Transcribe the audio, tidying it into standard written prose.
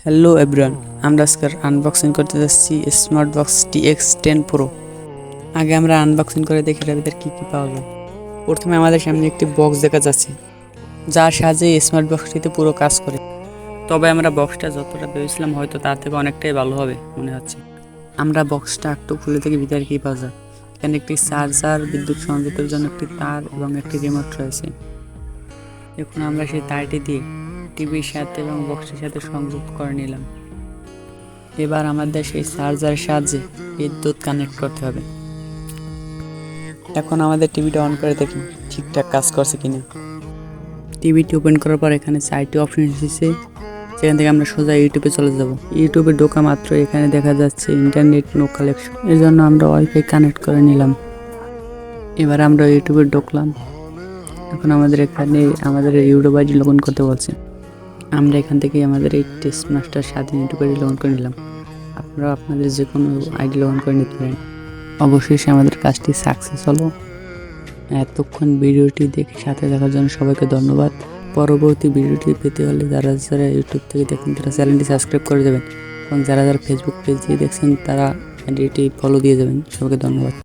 Hello everyone, আমরা আজকের unboxing করতে যাচ্ছি স্মার্ট বক্স TX10 Pro। আগে আমরা আনবক্সিং করে দেখি এটার ভিতরে কী কী পাওয়া যায়। প্রথমে আমাদের সামনে একটি বক্স দেখা যাচ্ছে, যার সাহায্যে স্মার্ট বক্সটিতে পুরো কাজ করে। তবে আমরা বক্সটা যতটা ভেবেছিলাম হয়তো তার থেকে অনেকটাই ভালো হবে মনে হচ্ছে। আমরা বক্সটা একটু খুলে থেকে ভিতরে কী পাওয়া যায়। এখানে একটি চার্জার, বিদ্যুৎ সংযোগের জন্য একটি তার এবং একটি রিমোট রয়েছে। এখন আমরা সেই তারটি দিয়ে টিভির সাথে এবং বক্সের সাথে সংযুক্ত করে নিলাম। এবার আমাদের সেই চার্জারের সাহায্যে বিদ্যুৎ কানেক্ট করতে হবে। এখন আমাদের টিভিটা অন করে দেখি ঠিকঠাক কাজ করছে কিনা। টিভিটি ওপেন করার পর এখানে 4টি অপশন এসেছে, সেখান থেকে আমরা সোজা ইউটিউবে চলে যাব। ইউটিউবে ঢোকা মাত্র এখানে দেখা যাচ্ছে ইন্টারনেট নো কানেকশন, এর জন্য আমরা ওয়াইফাই কানেক্ট করে নিলাম। এবার আমরা ইউটিউবে ঢুকলাম। এখন আমাদের এখানে আমাদের ইউটিউব আইডি লগ ইন করতে বলছে। আমরা এখান থেকে আমাদের এই টেস্ট মাস্টার সাথে ইউটিউব আইডি লগ ইন করে নিলাম। আপনারা আপনাদের যে কোনো আইডি লগ ইন করে নিতে পারেন। অবশেষে আমাদের কাজটি সাকসেস হলো। এতক্ষণ ভিডিওটি দেখে সাথে দেখার জন্য সবাইকে ধন্যবাদ। পরবর্তী ভিডিওটি পেতে হলে যারা যারা ইউটিউব থেকে দেখেন তারা চ্যানেলটি সাবস্ক্রাইব করে দেবেন এবং যারা যারা ফেসবুক পেজ দিয়ে দেখছেন তারা আইডিটি ফলো দিয়ে যাবেন। সবাইকে ধন্যবাদ।